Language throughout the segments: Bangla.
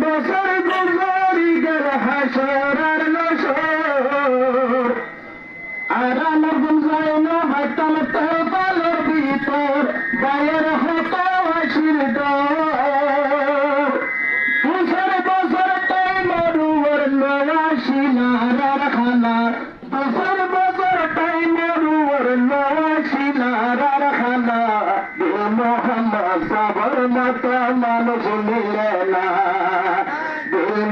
বছর গুজরি গেল হাসর আর নসর আর আমার গুঞ্জাইন হাতাম তহবালের ভিতর বাইর হতো হাসির দর বছর বছর তাই মরুয়ার নওয়াসিনার খানা বছর বছর তাই মরুয়ার নওয়াসিনার খানা মোহাম্মদ সাবর মতো মানুষ মিলে না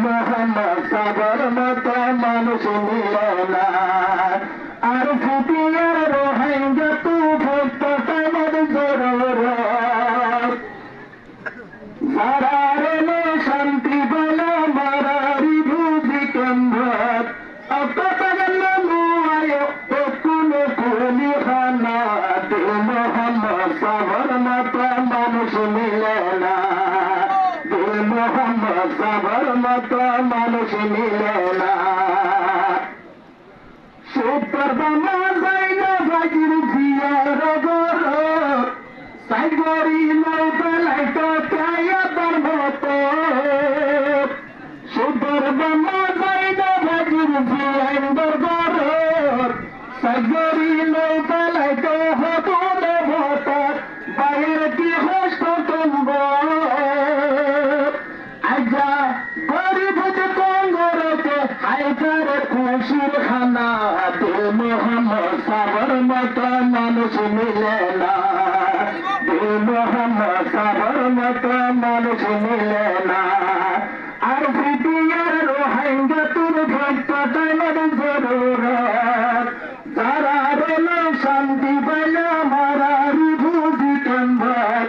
মোহাম্মদ সাবর মতো মানুষ মিলে না আর ফুটিয়ার রোহিঙ্গা তু ভক্ত তাইমদ জরুরত যারা রেলে শান্তি বলে মারারি ভুজি কেন্দ্রত অকতগল মুআয় কোনো কুলি খানা মোহাম্মদ সাবর মতো মানুষ মিলে না মোহাম্মদ সাবর মতো মানুষ মিলে না সুতর বামা যাইনা ভাজির জিয়ার গর সাইগরি নয় বেলাই তো কায়াদার মতো সুতর বামা যাইনা ভাজির জিয়ার গর সাইগরি নয় বেলাই তো হবনে মতো বাইর কি হস্ত তুঙ্গ আজা গরিব যে কঙ্গরতে হাইকার খুশির খানা মোহাম্মদ সাবর মতো মানুষ মিলে না মোহাম্মদ সাবর মতো মানুষ মিলে না আর ফিটিয়ার রোহিঙ্গা তুর ভক্ত তাইমদ জরুরত যারা রেলে শান্তি বলে মারারি ভুজি কেন্দ্রত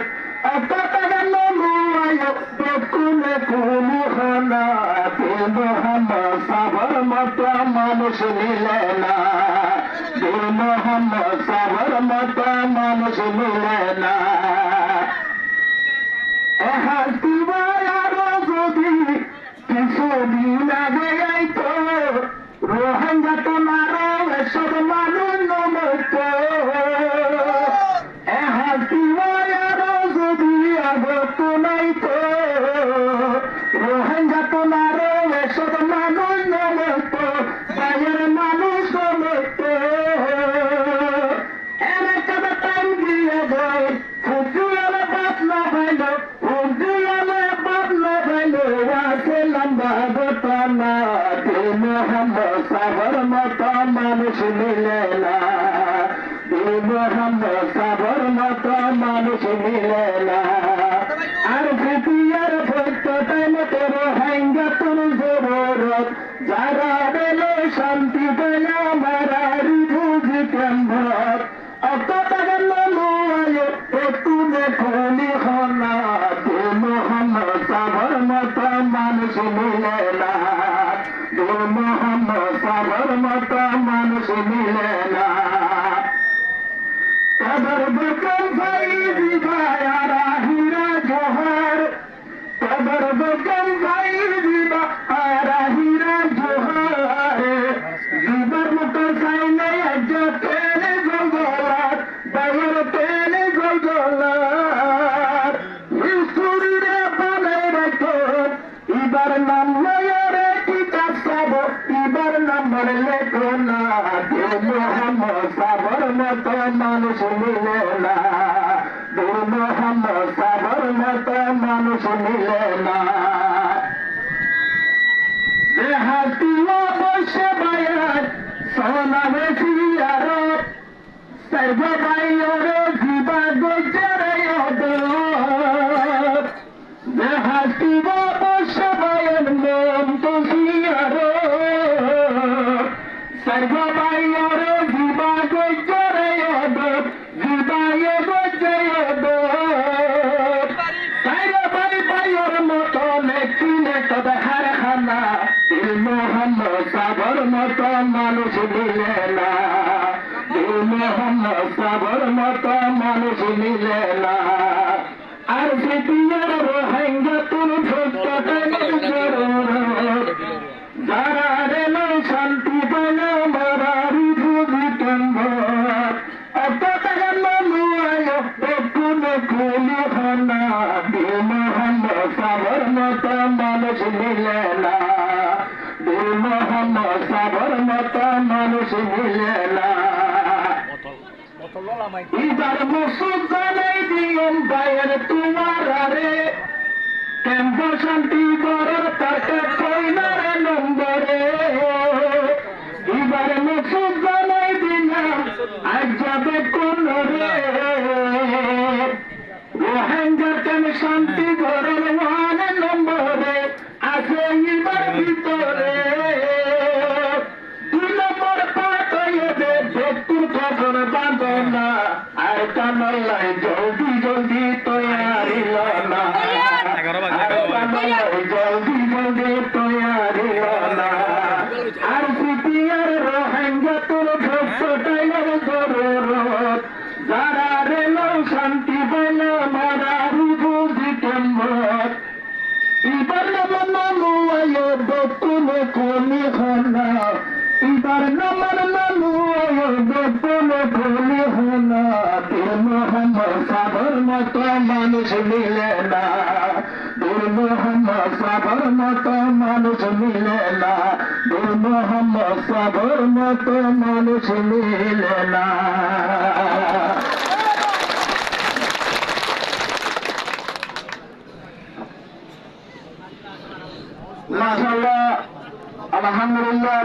অকতগল মুআয় বেকুলে কুলি খানা মোহাম্মদ সাবর মতো মানুষ মিলে না মোহাম্মদ সাবর মতো মানুষ মিলে না হাসিবায়ারো যদি কিছুদিন আগে আইতো রোহিঙ্গা তোমারও এসব মানুষ নমতো হাসিবায়ারো যদি আগে তো নাইতো রোহিঙ্গা তোমারও এসব মানুষ নমতো বাইরের মানুষ নমতো এলাকা টাইম দিয়ে যায় ফুটিয়ালে বাপ না ভাইল ফুটিয়ালে বাপ না ভাইল আছে লম্বা গোটানা মোহাম্মদ সাবর মতো মানুষ মিলে না মোহাম্মদ সাবর মতো মানুষ মিলে না আর ফুটিয়ার ভক্ত তাইমদ রোহিঙ্গা তুর জরুরত যারা রেলে শান্তি বলে মারারি ভুজি কেন্দ্রত অকতগল মুআয় বেকুলে কুলি খানা মোহাম্মদ সাবর মতো মানুষ মিলে না মোহাম্মদ সাবর মতো মানুষ মিলে না কবর বকল ফাইজি ভায়ারা হিরা জোহর কবর বকল ফাইজি ভায়ারা হিরা জোহর জীবন মতো সাইনে আজ তেলে গলগলাত বাইর তেলে গলগলাত হিস্টোরিরে বানাই রাখো এবার নাম লয়রে কিতাব সব এবার নাম্বার লেখো না মোহাম্মদ সাবর মতো মানুষ মিলে না মোহাম্মদ সাবর মতো মানুষ মিলে না হাতিও বসে বায়ার সোনা বেশি আর সর্ব বাইরে জীবা গোচরে হাতিও বসে বায়ার মন তো আর সর্ব বাইরে জীবা গোচরে জীবায় গোচরে সাইরে বাই বাইর মতো নেকিনে তবে হার খানা মোহাম্মদ সাবর মতো মানুষ মিলে না মোহাম্মদ সাবর মতো মানুষ মিলে না আর ফিটিয়ার রোহিঙ্গা তুর ভক্ত তাইমদ জরুরত যারা রেলে শান্তি বলে মতো মানুষ মিলে না, নূর মোহাম্মদ সাবর মতো মানুষ মিলে না। এবার মুসলমানের দিন বাইরে তোমার আরে কেন্দ্র শান্তি করার তাকে কইনারে নম্বরে। এবার মুসলমানের দিন আজ যাবে কোন রে, রোহিঙ্গার কেন শান্তি করার ওয়ান নম্বরে আছে এবার ভিতরে। দুই নম্বর পাঠাইয়ে দে ভেতুর খবর বাঁধো না, আর কানাল্লাই জলদি জলদি তৈয়ারি না, জলদি জলদি তৈয়ারি না। আর সিপিআর রোহিঙ্গা তোর ভক্তটাইলের জরুরত, যারা রেল শান্তি বল মারারি বুঝি কেমত। এবার নামু আয়ো বকুলে কমি হনা, এবার নামু আয়ো বকুলে কমি হনা। নূর মোহাম্মদ সাবর মতো মানুষ মিলে না, নূর মোহাম্মদ সাবর মতো মানুষ মিলে না, নূর মোহাম্মদ সাবর মতো মানুষ মিলে না। মাশাআল্লাহ, আলহামদুলিল্লাহ।